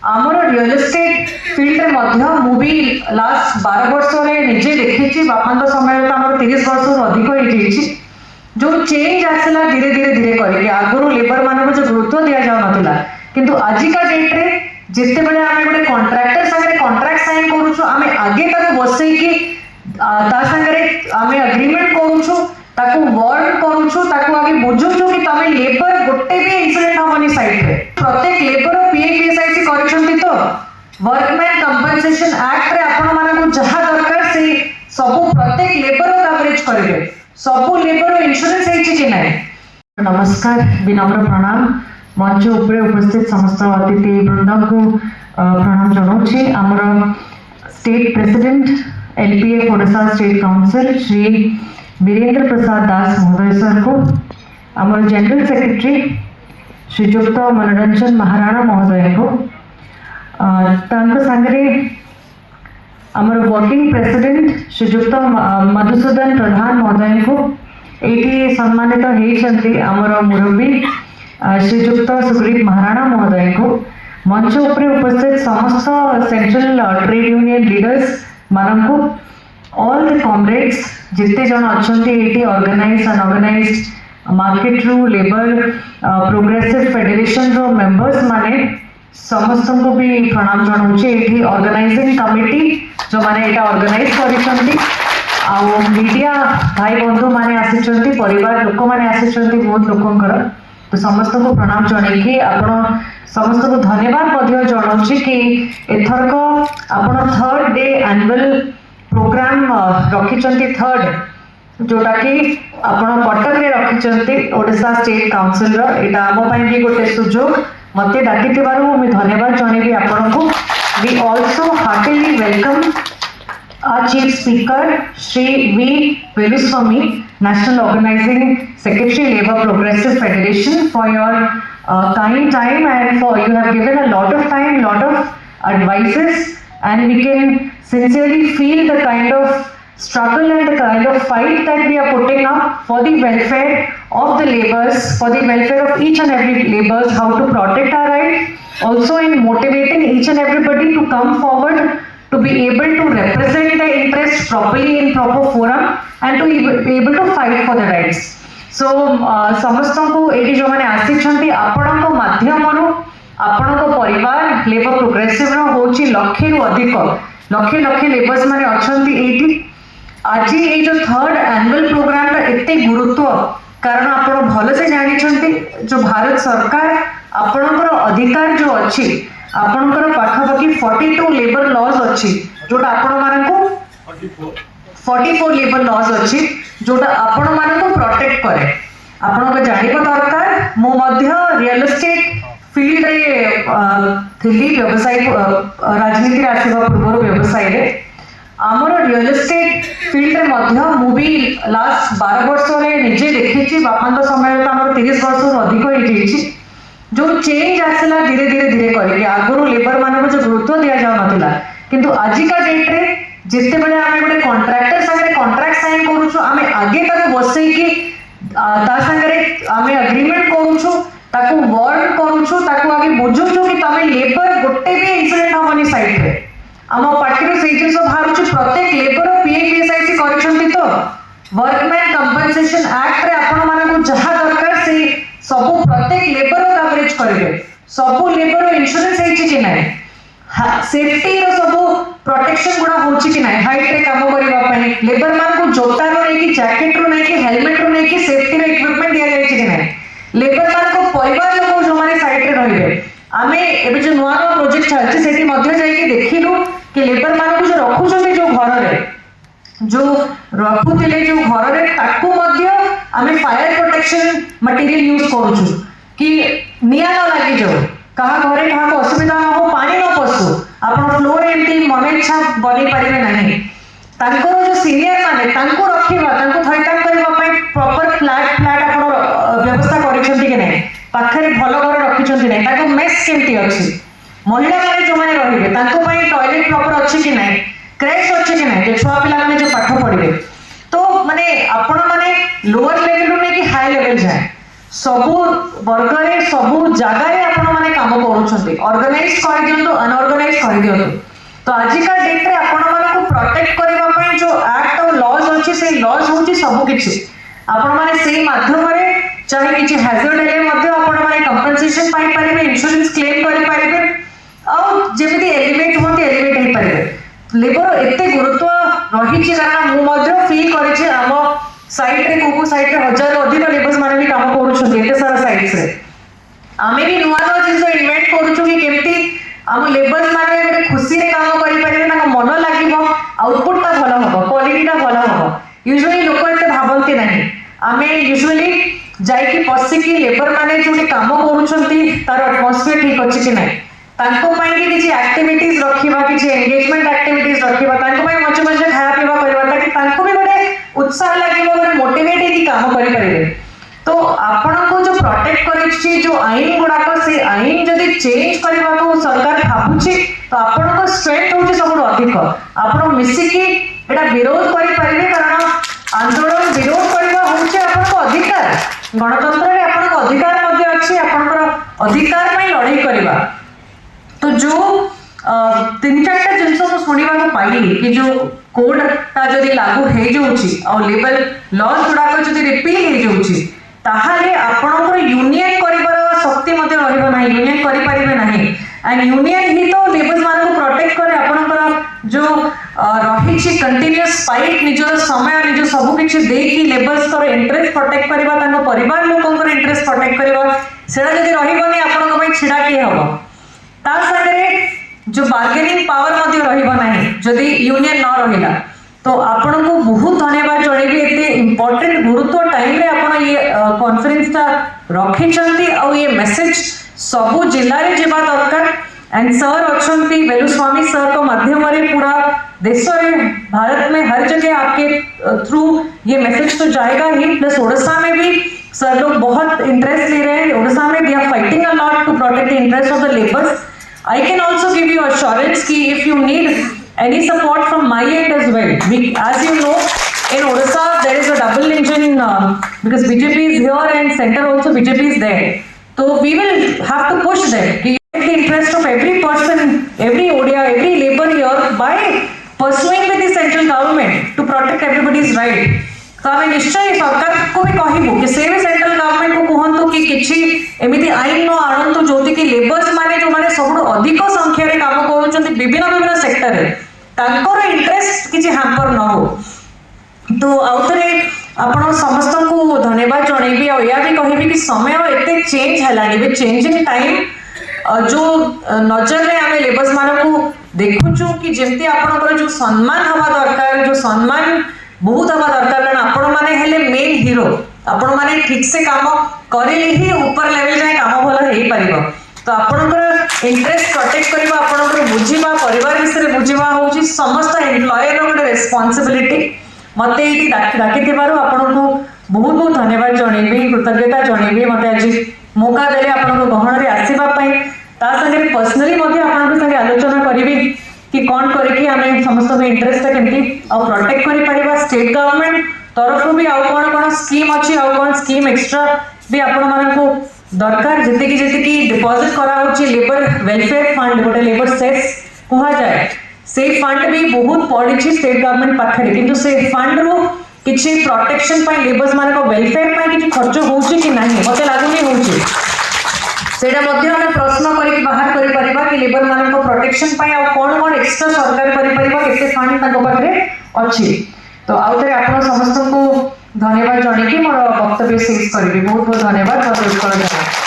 आमर real estate field भी last 12 वर्ष निजे देखी बापा समय तो आम 30 वर्ष अधिक हो जो चेंज आसला धीरे धीरे धीरे करके आगुरी लेबर मान जो गुरुत्व दि जाऊना किंतु आजिका डेट रे जिते बड़े आम गोटे कंट्राक्टर सागर कंट्राक्ट साइन करूँ आम आगे बसईकि आम एग्रीमेंट करूँ वर्क करूँ आगे बुझुचु कि तुम लेबर गोटे भी इंसिडेंट हमनी साइट रे प्रत्येक लेबर पीएफईएसआईसी करिसेंती तो वर्कमैन कंपनसेशन एक्ट रे आपण मानकु जहा दरकार से सब प्रत्येक लेबर कवरेज करिवे सब लेबर इंश्योरेंस है कि नहीं। नमस्कार, विनम्र प्रणाम। मंच उपरे उपस्थित समस्त अतिथि वृंद को प्रणाम जनाऊँगी। आमर state president LPF Odisha state council Shri Virendra Prasad Das महोदय सर को, आमर जनरल सेक्रेटरी श्रीजुक्त मनोरंजन महाराणा महोदय को, सांगरे आमर वर्किंग प्रेसिडेंट श्रीजुक्त मधुसूदन प्रधान महोदय को ये सम्मानित होती आमर मुरब्बी श्रीजुक्त सुग्रीव महाराणा महोदय को, मंच उपरे उपस्थित समस्त सेंट्रल ट्रेड यूनियन लीडर्स मान को, ऑल द कॉमरेड्स जिते जन अच्छा ये ऑर्गेनाइज अनऑर्गेनाइज्ड मार्केट रू लेबर प्रोग्रेसिव फेडरेशन रो मेंबर्स माने समस्त को भी प्रणाम जनाऊँगी। ये ऑर्गेनाइजिंग कमिटी जो माने एटा ऑर्गेनाइज करिसंती आउ मीडिया भाई बंधु माने आसिचंती परिवार लोक माने आसिचंती बहुत लोकंकर तो समस्त को प्रणाम जणाइकी आपण समस्त को धन्यवाद मध्य जनाऊँगी कि एथरक आपण थर्ड डे एनुअल प्रोग्राम रखिचंती थर्ड जोटा कि आपण कटक रे रखिचंती ओडिशा स्टेट काउंसिल रो एटा आम पई भी गोटे सुजोग मते डाकिथिबारु मैं धन्यवाद जणेबी आपण को। We also heartily welcome our chief speaker Shri V Veluswamy, National Organizing Secretary Labour Progressive Federation, for your kind time and for you have given a lot of time, lot of advices, and we can sincerely feel the kind of struggle and the kind of fight that we are putting up for the welfare of the labours, for the welfare of each and every labours, how to protect our right, also in motivating each and everybody to come forward to be able to represent the interest properly in proper forum and to be able to fight for the rights. So समस्त को ये जो मैंने आसिछंती आपण को माध्यम रो आपण को परिवार लेबर प्रोग्रेसिव रो होची लक्षे रु अधिक लक्षे लक्षे लेबर्स माने अछंती एठी आज ये जो थर्ड एनुअल प्रोग्राम रा एते गुरुत्व कारण आपण भल से जानि छंती जो भारत सरकार आपणकर अधिकार जो अछि आपणकर पाखापाखि 42 लेबर लॉज अछि जोटा आपण मानकु 44 लेबर लॉज अछि जोटा आपण मानकु प्रोटेक्ट करे आपण को जानिबा दरकार मो मध्य रियल एस्टेट फील्ड रे थिली व्यवसाय राजनीति रे आसीबा पूर्व व्यवसाय रे आमर रियल एस्टेट फील्ड रे भी लास्ट 12 वर्ष निजे देखी बापा समय तो आम 30 वर्ष अधिक हो जो चेंज आसला धीरे धीरे धीरे करके आगुरी लेबर मान जो गुरुत्व दि जाऊना किंतु आजिका डेट रे जिते बड़े आम गोटे कंट्राक्टर सागर कंट्राक्ट साइन करूँ आम आगे बसईकि आम एग्रीमेंट करूँ वर्क करूँ आगे बुझुचु कि तुम लेबर गोटे भी इंसिडेंट हमनी साइट रे आम पार्टी से जिन बाहर प्रत्येक लेबर पीएफईएसआईसी करिसेंती तो वर्कमैन कंपनसेशन एक्ट रे आपण मानकु जहा दरकार से सब प्रत्येक लेबर कवरेज करिवे सब लेबर इंश्योरेंस है कि नहीं सेफ्टी रो सब प्रोटेक्शन गुडा होची कि नहीं हाइट रे काम करबा पई लेबर मानकु जोता रो नै कि जैकेट रो नै कि हेलमेट रो नै कि सेफ्टी रो इक्विपमेंट दिया जाय कि नहीं लेबर मानकु परिवार लोक जो माने साइट रे रहिबे आमे एबे जो नवा प्रोजेक्ट चलछि सेठी मध्य जाय कि देखिलु कि लेबर मानकु जो रखुछन जो घर रे जो रखुले जो घर रे ताकू मध्य आमे फायर प्रोटेक्शन मटेरियल यूज करूछु कि निया न लागि जो कहा घरे कहा असुविधा न हो पानी न पसु आपण फ्लोर एमती मन इच्छा बनी पारिबे नहीं तांको जो सीनियर माने तांको रखिबा तांको थैतान करबा पई प्रॉपर फ्लैट आपण व्यवस्था करिसेंती कि नहीं पाखरे भलो घर रखिसेंती नहीं ताको मेस केमती अछि महिला माने जो माने रहिबे तांको पई टॉयलेट प्रॉपर अछि कि नहीं क्रेश अछि कि नहीं जो छुआ पिला माने जो पाठ पढिबे तो माने आपण माने लोअर लेवल रो नै कि हाई लेवल जाय सबु वर्ग रे सबु जगह आपण माने काम करूछंती ऑर्गेनाइज कर दियंतु अनऑर्गेनाइज कर दियंतु तो आजिका डेट रे आपण माने को प्रोटेक्ट करबा पई जो एक्ट और लॉज अछि से लॉज होछि सब किछि आपण माने सेही माध्यम रे चाहे किछि हैजर्ड हेले मध्ये आपण माने कंपनसेशन पाई परिबे इंश्योरेंस क्लेम करि परिबे और जेमिति एलिवेट होते एलिवेट हे परिबे लेबर एते गुरुत्व रही छि कारण मु मध्ये फील करि छि हम साइट रे कोको साइट रे हजार अधिक लेबर्स माने भी काम करूछथि एते सारा साइट्स रे आमे भी नुवा नुवा जिंस इन्वेंट करूछु कि केमति हम लेबर्स माने गोटे खुशी रे काम करि परिबे ना मन लागिबो आउटपुट ता भलो हबो क्वालिटी ता भलो हबो यूजुअली लोक एते भाबंती नाही आमे यूजुअली जाई कि पसी कि लेबर माने जोटी काम करूछथि तार एटमॉस्फियर ठीक अछि कि नाही तांको पई कि किछि एक्टिविटीज रखिबा किछि एंगेजमेंट एक्टिविटीज रखिबा तांको पई मच मच खाया पीबा करबा ताकि तांको भी गोटे उत्साह लागिबो गोटे मोटिवेट हेकि काम करि परिबे तो आपण को जो प्रोटेक्ट करिछि जो आईन गुडाक से आईन जदि चेंज करबा को सरकार भाबुछि तो आपण को स्ट्रेंथ होछि सबुठ अधिक आपण मिसी कि एटा विरोध करि परिबे कारण आंदोलन विरोध करबा होछि आपण को अधिकार गणतंत्र रे आपण को अधिकार मध्ये अछि आपण को अधिकार पई लड़ाई करबा तो जो तीन चारटा जिनस को सुनिबा को पाइली कि जो कोड ता जदि लागू हे जोछि और लेवल लॉज गुडाक जदि रिपील हे जोछि ताहाले आपणकर यूनियन करिବାର शक्ति मध्ये रहइबो नाही यूनियन करि परिबे नाही एंड यूनियन ही तो लेबर्स मान को प्रोटेक्ट करे आपणकर जो रही छि कंटीन्यूअस फाइट निजर समय निज सब किछि देकी लेबर्स कर इंटरेस्ट प्रोटेक्ट करबा ताको परिवार लोकंकर इंटरेस्ट प्रोटेक्ट करबा सेडा जदि रहइबोनी आपणक पई छिडा के हबो ता संगे जो बार्गेनिंग पावर मध्ये रहइबो नाही जदि यूनियन न रहिला तो आपण को बहुत धन्यवाद जणेबी एते इंपोर्टेंट गुरुत्व टाइम रे आपण ये कॉन्फ्रेंस ता रखी छंती और ये मैसेज सब जिल्ला रे जेबा दरकार एंड सर अछंती वेलुस्वामी सर को माध्यम रे पूरा देश रे भारत में हर जगह आपके थ्रू ये मैसेज तो जाएगा ही प्लस ओडिशा में भी सर लोग बहुत इंटरेस्ट ले रहे हैं ओडिशा में they are fighting a lot to protect the interest of the labours I can also give you assurance कि if you need any support from my end as well, as you know, in Odisha there is a double engine because BJP is here and center also BJP is there. So we will have to push them. To get the interest of every person, every Odia, every labor here by pursuing with the central government to protect everybody's right. तो आम निश्चय सरकार को भी कहबू कि से भी सेंट्रल गवर्नमेंट को कहतु कि किछि एमिति आईन न आणंतु जोति कि लेबर्स माने जो माने सब अधिक संख्या रे काम करूछन्ति विभिन्न विभिन्न सेक्टर रे तांकर इंटरेस्ट किछि हैम्पर न हो तो आउथरे आपण समस्त को धन्यवाद जणेबी और या भी कहबी कि समय एते चेंज हलानी बे चेंजिंग टाइम जो नजर रे आमे लेबर्स माने को देखुछु कि जेमति आपनकर जो सम्मान हवा दरकार जो सम्मान बहुत हवा दरकार कारण आपण माने हेले मेन हीरो आपण माने ठीक से काम करिले ही ऊपर लेवल जाय काम भलो हेई परिबो तो आपनकर इंटरेस्ट प्रोटेक्ट करबा आपनकर बुझिबा परिवार विषय बुझिबा होची समस्त एम्प्लॉयर रो गोटे रिस्पांसिबिलिटी मते एटी डाकी थिबारो आपन को बहुत बहुत धन्यवाद जणेबी कृतज्ञता जणेबी मते आज मौका देले आपन को गहन रे आसीबा पई ता संगे पर्सनली मते आपन संगे आलोचना करिबी कि कौन करके हमें समस्त में इंटरेस्ट केमती और प्रोटेक्ट करि परिबा स्टेट गवर्नमेंट तरफ भी आउ कोन स्कीम अछि आउ कोन स्कीम एक्स्ट्रा भी आपण माने को दरकार जते कि डिपॉजिट करा होछि लेबर वेलफेयर फंड गोटे लेबर सेस कहा जाए से फंड भी बहुत पड़ी छी स्टेट गवर्नमेंट पाखरे किंतु से फंड रो किछि प्रोटेक्शन पय लेबर्स माने को वेलफेयर पय किछि खर्च होछि कि नाही मते लागुनी होछि सेटा मध्ये हम प्रश्न करी बाहर करि परिबा कि लेबर माने को प्रोटेक्शन पय आ कोन कोन एक्स्ट्रा सरकार करि परिबा केते फंड ताको पाखरे अछि तो आउथरे आपण समस्त को धन्यवाद जणी कि मोर वक्तव्य शेष करबी बहुत बहुत धन्यवाद।